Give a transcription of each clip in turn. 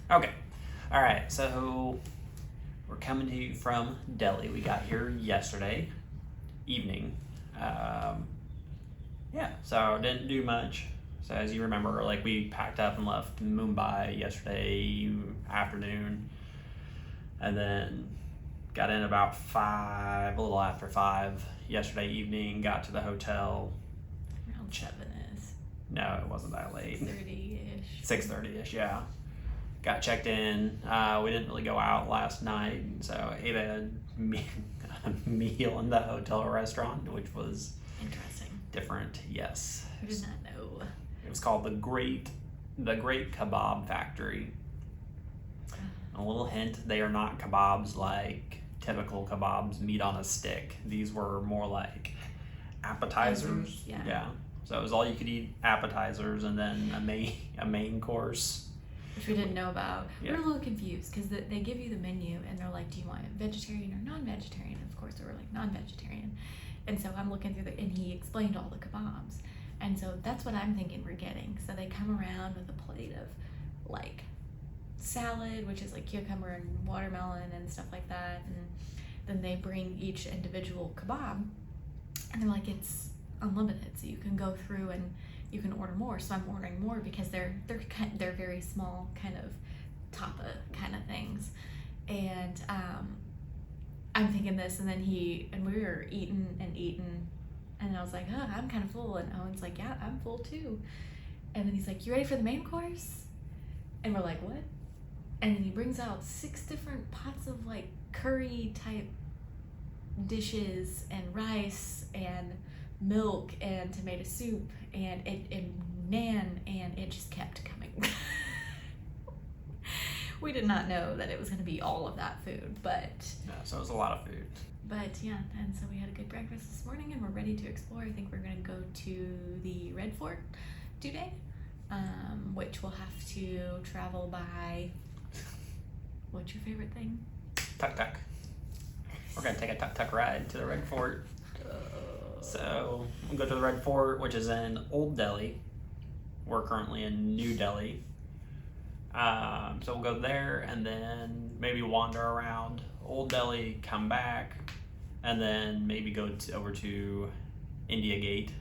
Okay. All right. So we're coming to you from Delhi. We got here yesterday evening. Yeah. So didn't do much. So as you remember, like we packed up and left Mumbai yesterday afternoon, and then got in about 5, a little after 5 yesterday evening. Got to the hotel. Around 7 is. No, it wasn't that late. 6:30-ish. 6:30ish, yeah. Got checked in. We didn't really go out last night, so ate a meal in the hotel restaurant, which was Interesting. different. Yes, I did not know. it was called the Great Kebab Factory. A little hint: they are not kebabs like typical kebabs, meat on a stick. These were more like appetizers. Yeah. So it was all you could eat appetizers and then a main course. Which we didn't know about. Yeah. We were a little confused because they give you the menu and they're like, do you want vegetarian or non-vegetarian? And of course, we were like non-vegetarian. And so I'm looking through and he explained all the kebabs. And so that's what I'm thinking we're getting. So they come around with a plate of like salad, which is like cucumber and watermelon and stuff like that. And then they bring each individual kebab and they're like, it's unlimited. So you can go through and you can order more. So I'm ordering more because they're very small kind of tapa kind of things. And I'm thinking this, and then we were eating, and I was like, oh, I'm kind of full. And Owen's like, yeah, I'm full too. And then he's like, you ready for the main course? And we're like, what? And then he brings out 6 different pots of like curry type dishes and rice and milk and tomato soup and naan, and it just kept coming. We did not know that it was going to be all of that food, but No, so it was a lot of food. But yeah, and so we had a good breakfast this morning and we're ready to explore. I think we're going to go to the Red Fort today, which we'll have to travel by. What's your favorite thing? Tuk-tuk. We're going to take a tuk-tuk ride to the Red Fort. So we'll go to the Red Fort, which is in Old Delhi. We're currently in New Delhi. So we'll go there and then maybe wander around Old Delhi, come back, and then maybe go over to India Gate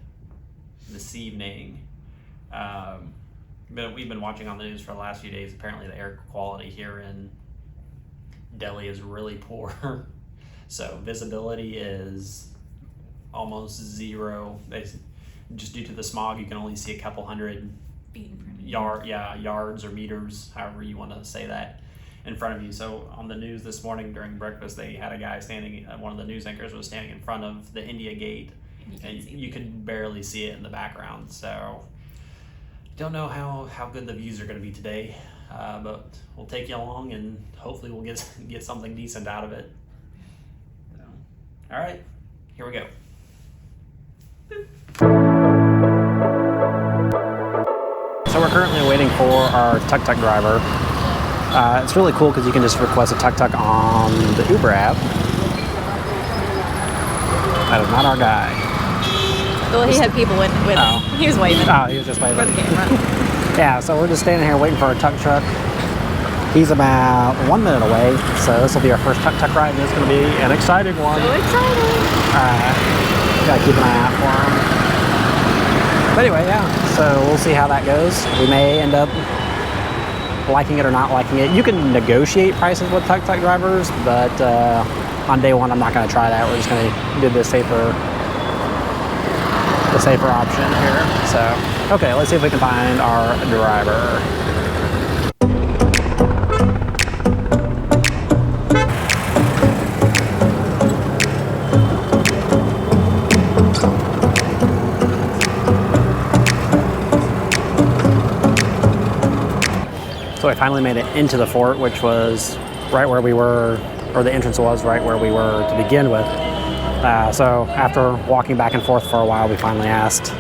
this evening. But we've been watching on the news for the last few days. Apparently the air quality here in Delhi is really poor. So visibility is almost zero. Just due to the smog, you can only see a couple hundred Feet in front of you. yards or meters, however you want to say that, in front of you. So on the news this morning during breakfast, they had a guy standing, one of the news anchors was standing in front of the India Gate, and you could barely see it in the background. So don't know how good the views are going to be today, but we'll take you along and hopefully we'll get something decent out of it. So, all right, here we go. So we're currently waiting for our tuk-tuk driver. It's really cool because you can just request a tuk-tuk on the Uber app. That is not our guy. Well, he had people with him. He was waving. Oh, he was just waving. For the camera. Yeah, so we're just standing here waiting for our tuk-tuk. He's about 1 minute away, so this will be our first tuk-tuk ride, and it's going to be an exciting one. So exciting. Gotta keep an eye out for him. But anyway, yeah, so we'll see how that goes. We may end up liking it or not liking it. You can negotiate prices with tuk-tuk drivers, but on day one, I'm not going to try that. We're just going to do the safer option here. So, okay, let's see if we can find our driver. So I finally made it into the fort, which was right where we were, or the entrance was right where we were to begin with. So after walking back and forth for a while, we finally asked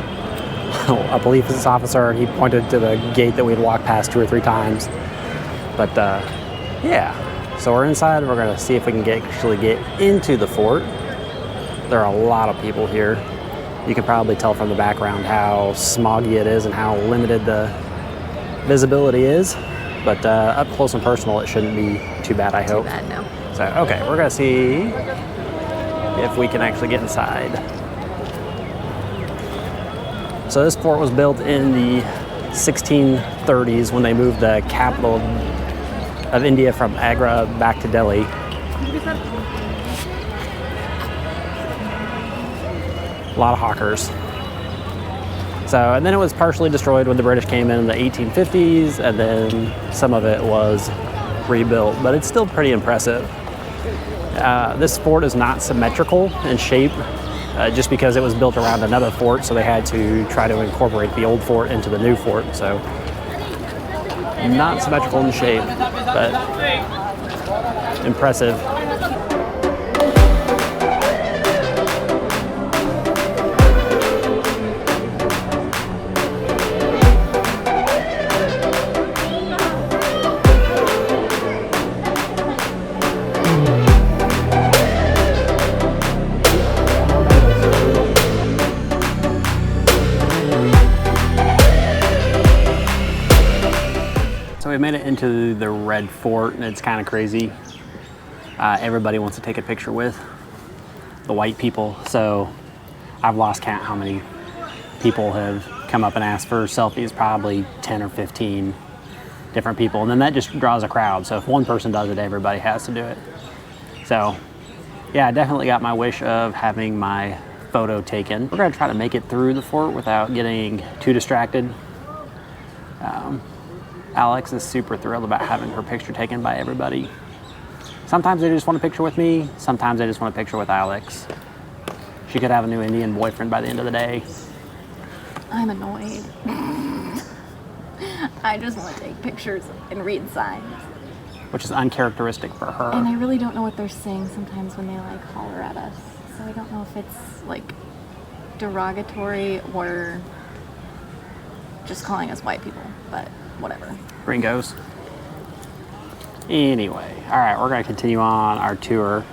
a police officer, and he pointed to the gate that we'd walked past 2 or 3 times. But yeah, so we're inside. We're gonna see if we can actually get into the fort. There are a lot of people here. You can probably tell from the background how smoggy it is and how limited the visibility is. but up close and personal, it shouldn't be too bad, I hope. Too bad, no. So, okay, we're gonna see if we can actually get inside. So this fort was built in the 1630s when they moved the capital of India from Agra back to Delhi. A lot of hawkers. So, and then it was partially destroyed when the British came in the 1850s, and then some of it was rebuilt, but it's still pretty impressive. This fort is not symmetrical in shape, just because it was built around another fort, so they had to try to incorporate the old fort into the new fort. So, not symmetrical in shape, but impressive. So we made it into the Red Fort, and it's kind of crazy. Everybody wants to take a picture with the white people. So I've lost count how many people have come up and asked for selfies, probably 10 or 15 different people. And then that just draws a crowd. So if one person does it, everybody has to do it. So yeah, I definitely got my wish of having my photo taken. We're gonna try to make it through the fort without getting too distracted. Alex is super thrilled about having her picture taken by everybody. Sometimes they just want a picture with me, sometimes they just want a picture with Alex. She could have a new Indian boyfriend by the end of the day. I'm annoyed. I just want to take pictures and read signs. Which is uncharacteristic for her. And I really don't know what they're saying sometimes when they like holler at us. So I don't know if it's like derogatory or just calling us white people, but whatever. Gringos. Anyway, all right, we're gonna continue on our tour.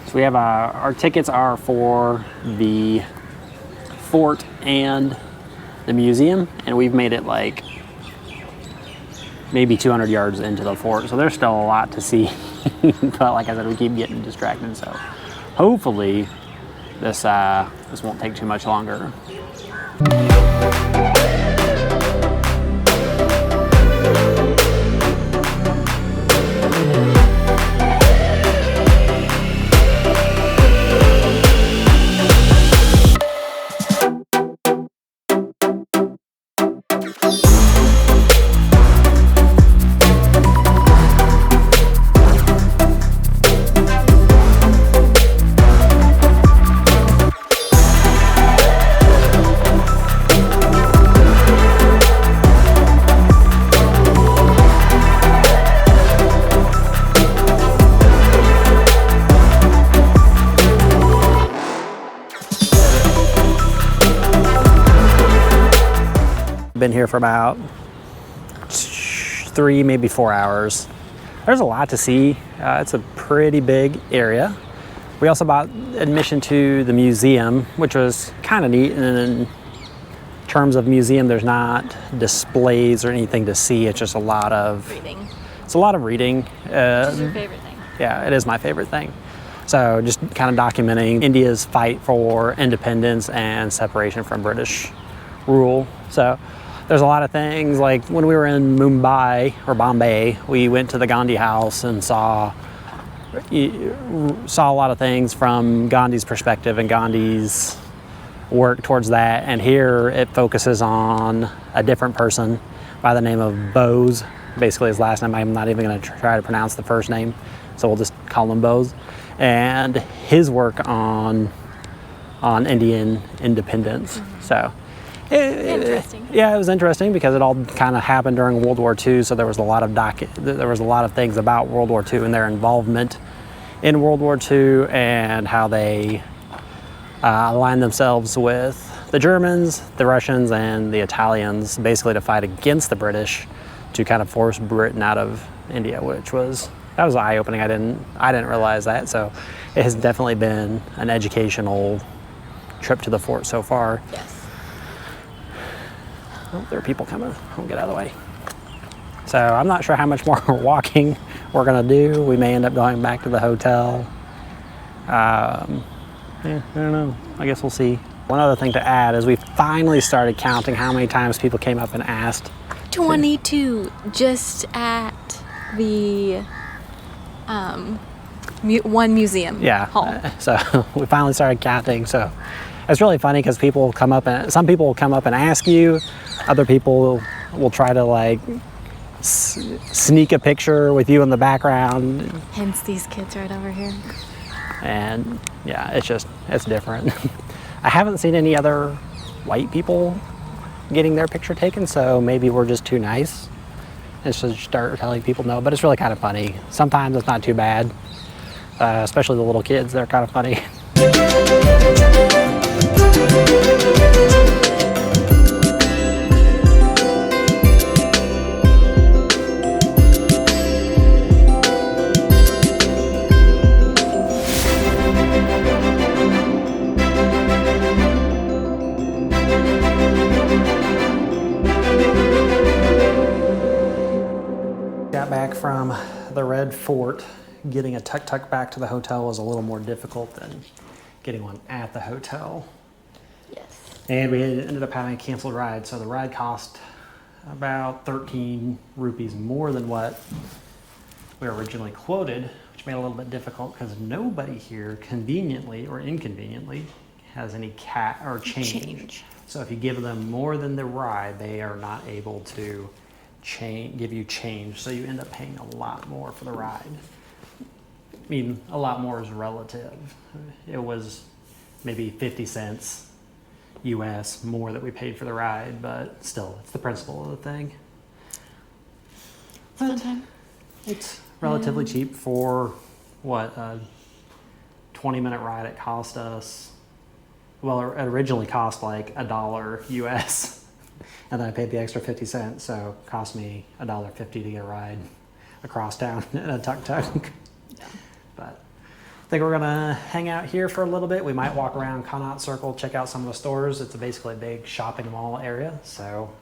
So we have our tickets are for the fort and the museum, and we've made it like maybe 200 yards into the fort, so there's still a lot to see. But like I said, we keep getting distracted, so hopefully this won't take too much longer. Been here for about 3, maybe 4 hours. There's a lot to see. It's a pretty big area. We also bought admission to the museum, which was kind of neat. And in terms of museum, there's not displays or anything to see. It's just a lot of Reading. It's a lot of reading. Which is your favorite thing? Yeah, it is my favorite thing. So just kind of documenting India's fight for independence and separation from British rule. So there's a lot of things, like when we were in Mumbai or Bombay, we went to the Gandhi House and saw a lot of things from Gandhi's perspective and Gandhi's work towards that. And here it focuses on a different person by the name of Bose. Basically his last name, I'm not even going to try to pronounce the first name, so we'll just call him Bose. And his work on Indian independence. So Interesting. Yeah, it was interesting because it all kind of happened during World War II. So there was a lot of things about World War II and their involvement in World War II and how they aligned themselves with the Germans, the Russians, and the Italians, basically to fight against the British to kind of force Britain out of India, that was eye-opening. I didn't realize that. So it has definitely been an educational trip to the fort so far. Yes. Oh, there are people coming. I'll get out of the way. So I'm not sure how much more walking we're gonna do. We may end up going back to the hotel. Yeah, I don't know. I guess we'll see. One other thing to add is we finally started counting how many times people came up and asked. 22 just at the one museum hall. So we finally started counting. So it's really funny because people come up and some people will come up and ask you. Other people will try to like sneak a picture with you in the background. Hence these kids right over here. And yeah, it's different. I haven't seen any other white people getting their picture taken, so maybe we're just too nice and should start telling people no, but it's really kind of funny. Sometimes it's not too bad, especially the little kids, they're kind of funny. Got back from the Red Fort. Getting a tuk-tuk back to the hotel was a little more difficult than getting one at the hotel. Yes. And we ended up having a canceled ride, so the ride cost about 13 rupees more than what we were originally quoted, which made it a little bit difficult because nobody here, conveniently or inconveniently, has any change. So if you give them more than the ride, they are not able to give you change. So you end up paying a lot more for the ride. I mean, a lot more is relative. It was maybe 50 cents US more that we paid for the ride, but still, it's the principle of the thing. It's a fun time. It's relatively cheap for what, a 20-minute ride. It cost us, well, it originally cost like $1 US, and then I paid the extra 50 cents, so it cost me $1.50 to get a ride across town in a tuk-tuk. Yeah. But I think we're gonna hang out here for a little bit. We might walk around Connaught Circle, check out some of the stores. It's basically a big shopping mall area, so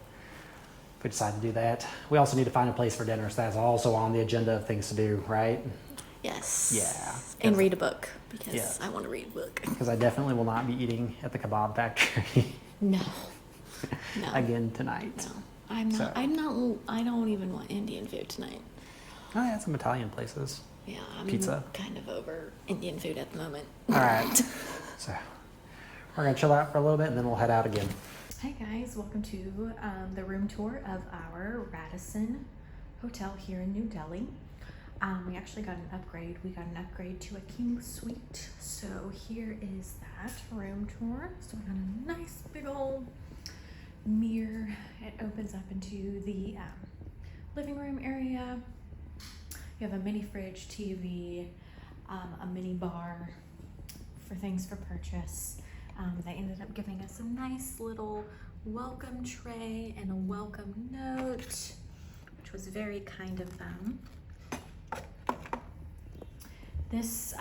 if we decide to do that. We also need to find a place for dinner, so that's also on the agenda of things to do, right? Yes. Yeah. And read a book, because Yeah. I want to read a book. Because I definitely will not be eating at the kebab factory No. No. again tonight. No. I'm not. So. I don't even want Indian food tonight. Oh, yeah, some Italian places. Yeah, I'm Pizza. kind of over Indian food at the moment. All right. So we're gonna chill out for a little bit and then we'll head out again. Hi guys, welcome to the room tour of our Radisson Hotel here in New Delhi. We actually got an upgrade. We got an upgrade to a king suite. So here is that room tour. So we got a nice big old mirror. It opens up into the living room area. You have a mini fridge, TV, a mini bar for things for purchase. They ended up giving us a nice little welcome tray and a welcome note, which was very kind of them. This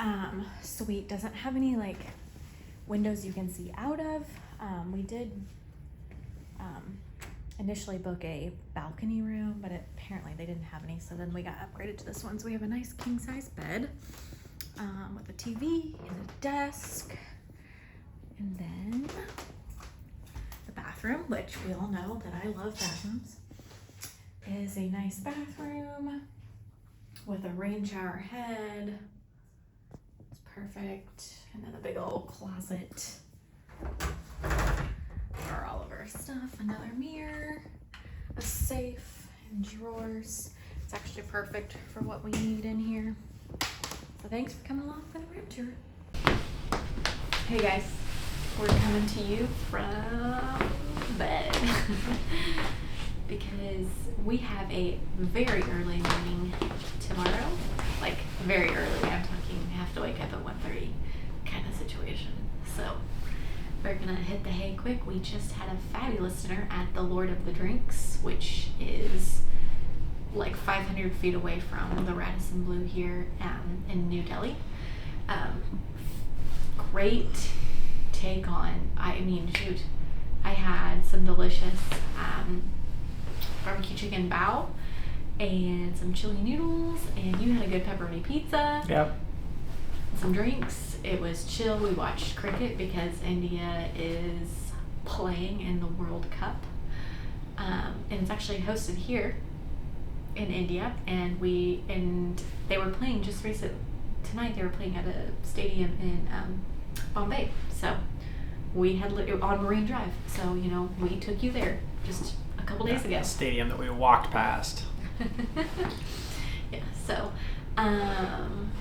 suite doesn't have any like windows you can see out of. We did initially book a balcony room, but apparently they didn't have any, so then we got upgraded to this one. So we have a nice king size bed with a TV and a desk, and then the bathroom, which we all know that I love bathrooms, is a nice bathroom with a rain shower head. It's perfect. And then a big old closet for all of our stuff. Another mirror, a safe, and drawers. It's actually perfect for what we need in here. So thanks for coming along for the room tour. Hey guys, we're coming to you from bed because we have a very early morning tomorrow. Like very early. I'm talking have to wake up at 1:30 kind of situation. So we're gonna hit the hay quick. We just had a fabulous dinner at the Lord of the Drinks, which is like 500 feet away from the Radisson Blu here in New Delhi. Great take on, I mean, shoot, I had some delicious barbecue chicken bao and some chili noodles, and you had a good pepperoni pizza, Yep. some drinks. It was chill. We watched cricket because India is playing in the World Cup, and it's actually hosted here in India, and they were playing just tonight. They were playing at a stadium in Bombay, so we had on Marine Drive. So we took you there just a couple days ago. Stadium that we walked past. Yeah. So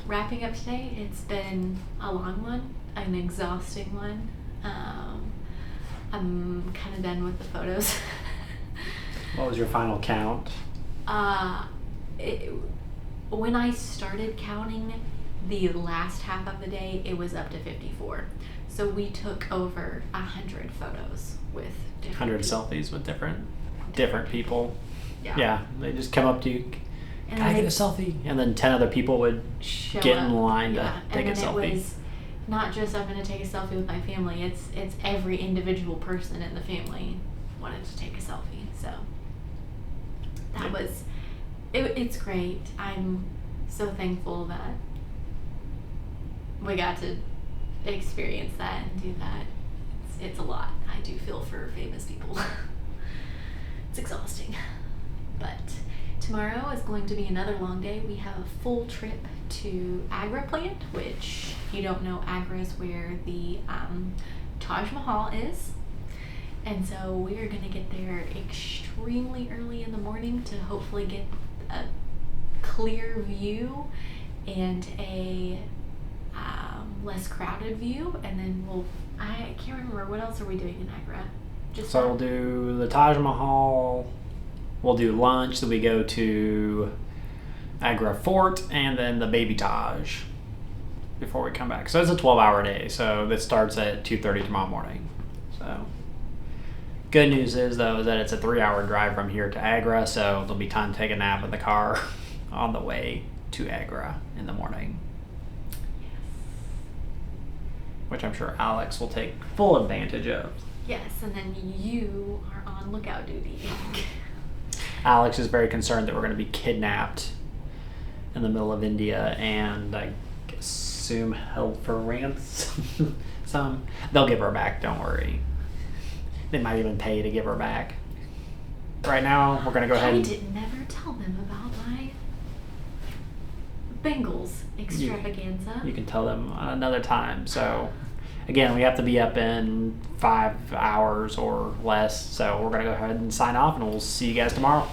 wrapping up today, it's been a long one, an exhausting one. I'm kind of done with the photos. What was your final count? When I started counting the last half of the day, it was up to 54. So we took over 100 photos with different 100 people. selfies with different people. Yeah. Yeah, they just come up to you. And Can I they get a selfie? And then 10 other people would show get up. in line to Yeah. take a And then selfie. it was not just I'm going to take a selfie with my family. It's every individual person in the family wanted to take a selfie. So that was it's great. I'm so thankful that we got to experience that and do that. It's a lot. I do feel for famous people. It's exhausting. But tomorrow is going to be another long day. We have a full trip to Agra planned, which if you don't know, Agra is where the Taj Mahal is. And so we are going to get there extremely early in the morning to hopefully get a clear view and a less crowded view. And then I can't remember, what else are we doing in Agra? Just So that? we'll do the Taj Mahal. We'll do lunch. Then we go to Agra Fort and then the Baby Taj before we come back. So it's a 12-hour day. So this starts at 2:30 tomorrow morning. So good news is though is that it's a 3-hour drive from here to Agra. So there'll be time to take a nap in the car on the way to Agra in the morning, which I'm sure Alex will take full advantage of. Yes, and then you are on lookout duty. Alex is very concerned that we're going to be kidnapped in the middle of India and I assume held for ransom. They'll give her back, don't worry. They might even pay to give her back. Right now, we're going to go ahead I and... did never tell them about my Bengals extravaganza. You can tell them another time. So, again, we have to be up in 5 hours or less. So we're going to go ahead and sign off and we'll see you guys tomorrow.